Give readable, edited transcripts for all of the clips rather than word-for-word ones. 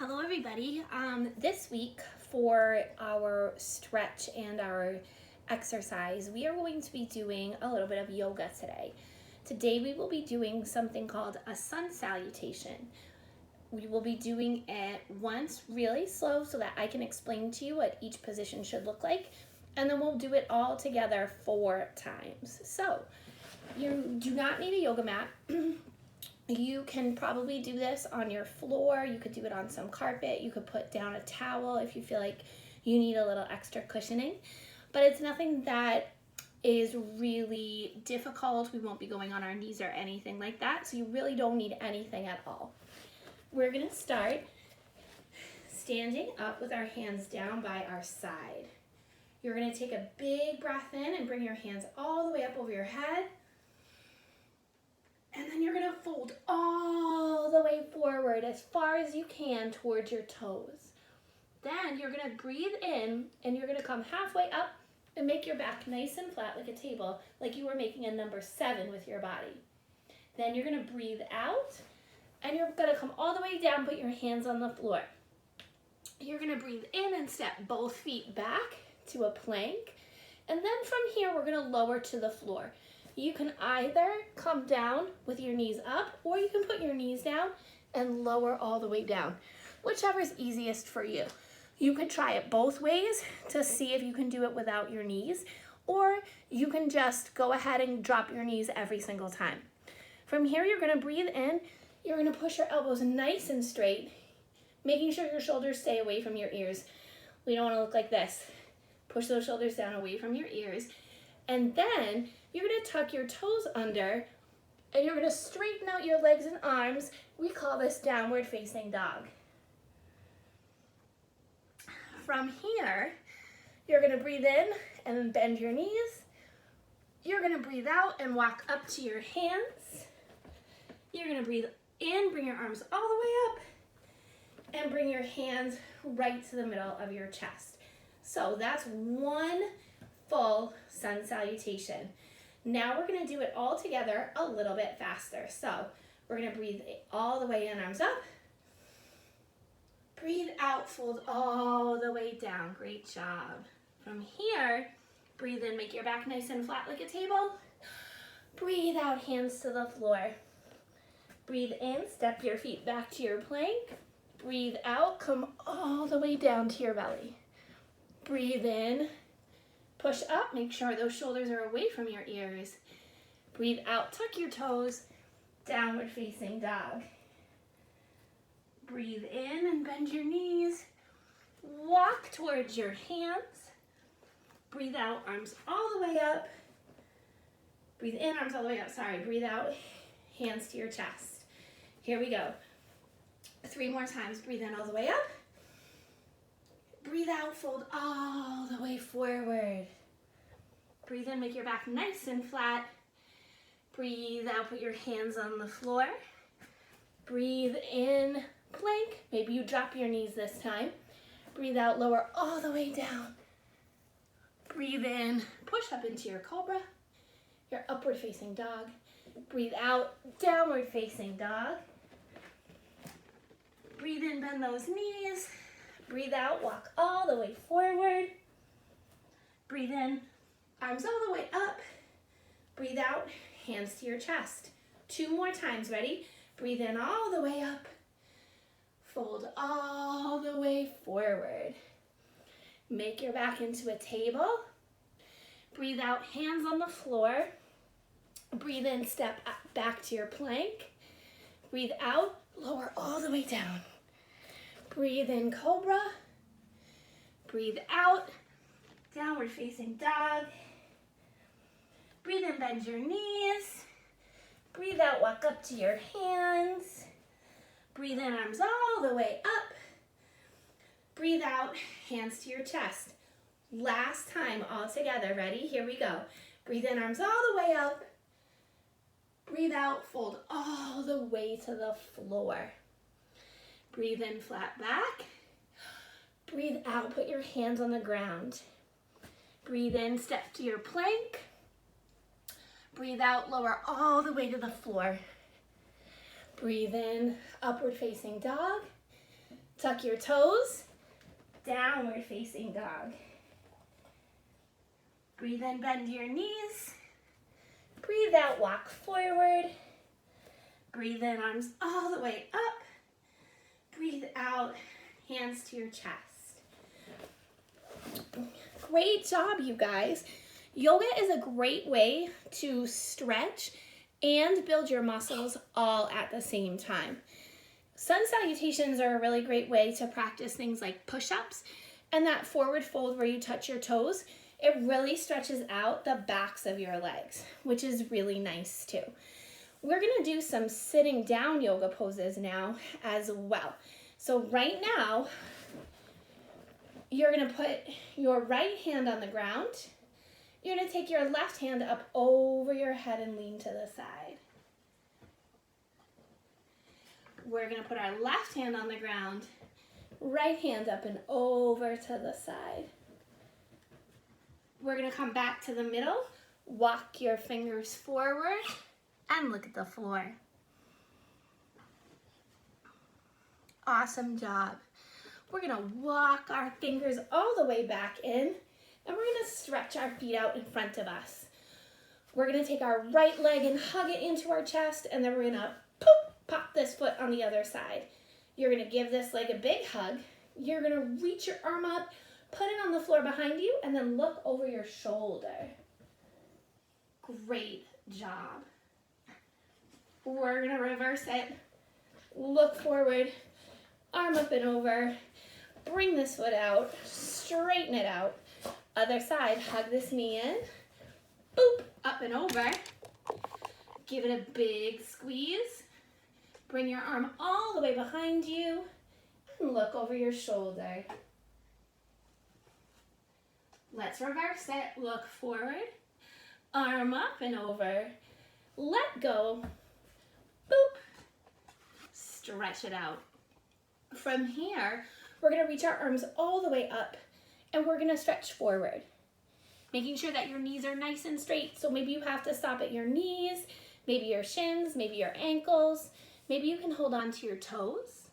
Hello everybody. This week for our stretch and our exercise, we are going to be doing a little bit of yoga today. Today we will be doing something called a sun salutation. We will be doing it once really slow so that I can explain to you what each position should look like, and then we'll do it all together 4 times. So you do not need a yoga mat. You can probably do this on your floor. You could do it on some carpet. You could put down a towel if you feel like you need a little extra cushioning. But it's nothing that is really difficult. We won't be going on our knees or anything like that. So you really don't need anything at all. We're going to start standing up with our hands down by our side. You're going to take a big breath in and bring your hands all the way up over your head. And then you're going to fold all the way forward as far as you can towards your toes. Then you're going to breathe in and you're going to come halfway up and make your back nice and flat like a table, like you were making a number 7 with your body. Then you're going to breathe out and you're going to come all the way down, put your hands on the floor. You're going to breathe in and step both feet back to a plank. And then from here, we're going to lower to the floor. You can either come down with your knees up, or you can put your knees down and lower all the way down, whichever is easiest for you. You could try it both ways to see if you can do it without your knees, or you can just go ahead and drop your knees every single time. From here, you're gonna breathe in, you're gonna push your elbows nice and straight, making sure your shoulders stay away from your ears. We don't wanna look like this. Push those shoulders down away from your ears, and then you're going to tuck your toes under and you're going to straighten out your legs and arms. We call this downward facing dog. From here, you're going to breathe in and then bend your knees. You're going to breathe out and walk up to your hands. You're going to breathe in, bring your arms all the way up, and bring your hands right to the middle of your chest. So that's one full sun salutation. Now we're going to do it all together a little bit faster. So we're going to breathe all the way in, arms up. Breathe out, fold all the way down. Great job. From here, breathe in, make your back nice and flat like a table. Breathe out, hands to the floor. Breathe in, step your feet back to your plank. Breathe out, come all the way down to your belly. Breathe in. Push up, make sure those shoulders are away from your ears. Breathe out, tuck your toes, downward facing dog. Breathe in and bend your knees. Walk towards your hands. Breathe out, arms all the way up. Breathe in, arms all the way up, Breathe out, hands to your chest. Here we go. 3 more times, breathe in all the way up. Breathe out, fold all the way forward. Breathe in, make your back nice and flat. Breathe out, put your hands on the floor. Breathe in, plank. Maybe you drop your knees this time. Breathe out, lower all the way down. Breathe in, push up into your cobra, your upward facing dog. Breathe out, downward facing dog. Breathe in, bend those knees. Breathe out, walk all the way forward. Breathe in, arms all the way up. Breathe out, hands to your chest. 2 more times, ready? Breathe in all the way up. Fold all the way forward. Make your back into a table. Breathe out, hands on the floor. Breathe in, step back to your plank. Breathe out, lower all the way down. Breathe in, cobra. Breathe out, downward facing dog. Breathe in, bend your knees. Breathe out, walk up to your hands. Breathe in, arms all the way up. Breathe out, hands to your chest. Last time, all together. Ready? Here we go. Breathe in, arms all the way up. Breathe out, fold all the way to the floor. Breathe in, flat back. Breathe out, put your hands on the ground. Breathe in, step to your plank. Breathe out, lower all the way to the floor. Breathe in, upward facing dog. Tuck your toes, downward facing dog. Breathe in, bend your knees. Breathe out, walk forward. Breathe in, arms all the way up. Breathe out, hands to your chest. Great job, you guys. Yoga is a great way to stretch and build your muscles all at the same time. Sun salutations are a really great way to practice things like push-ups, and that forward fold where you touch your toes, it really stretches out the backs of your legs, which is really nice too. We're gonna do some sitting down yoga poses now as well. So right now, you're gonna put your right hand on the ground. You're gonna take your left hand up over your head and lean to the side. We're gonna put our left hand on the ground, right hand up and over to the side. We're gonna come back to the middle, walk your fingers forward, and look at the floor. Awesome job. We're gonna walk our fingers all the way back in, and we're gonna stretch our feet out in front of us. We're gonna take our right leg and hug it into our chest, and then we're gonna pop this foot on the other side. You're gonna give this leg a big hug. You're gonna reach your arm up, put it on the floor behind you, and then look over your shoulder. Great job. We're gonna reverse it. Look forward, arm up and over. Bring this foot out, straighten it out. Other side, hug this knee in. Boop, up and over. Give it a big squeeze. Bring your arm all the way behind you and look over your shoulder. Let's reverse it. Look forward, arm up and over. Let go. Boop. Stretch it out. From here, we're gonna reach our arms all the way up and we're gonna stretch forward, making sure that your knees are nice and straight. So maybe you have to stop at your knees, maybe your shins, maybe your ankles. Maybe you can hold on to your toes.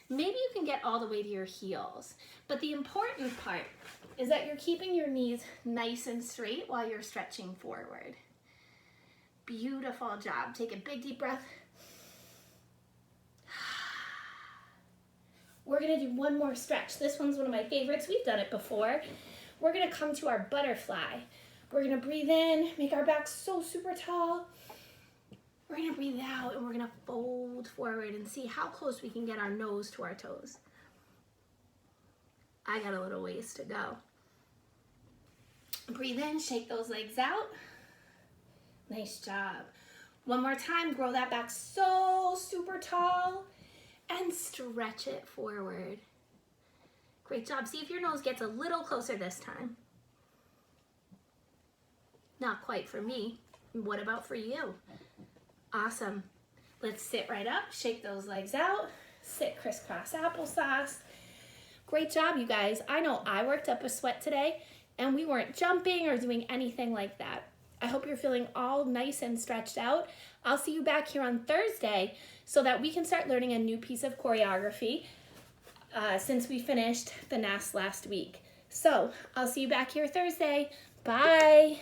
Maybe you can get all the way to your heels. But the important part is that you're keeping your knees nice and straight while you're stretching forward. Beautiful job. Take a big deep breath. We're gonna do one more stretch. This one's one of my favorites. We've done it before. We're gonna come to our butterfly. We're gonna breathe in, make our back so super tall. We're gonna breathe out and we're gonna fold forward and see how close we can get our nose to our toes. I got a little ways to go. Breathe in, shake those legs out. Nice job. One more time, grow that back so super tall and stretch it forward. Great job. See if your nose gets a little closer this time. Not quite for me. What about for you? Awesome. Let's sit right up, shake those legs out, sit crisscross applesauce. Great job, you guys. I know I worked up a sweat today and we weren't jumping or doing anything like that. I hope you're feeling all nice and stretched out. I'll see you back here on Thursday so that we can start learning a new piece of choreography since we finished the NAS last week. So I'll see you back here Thursday. Bye.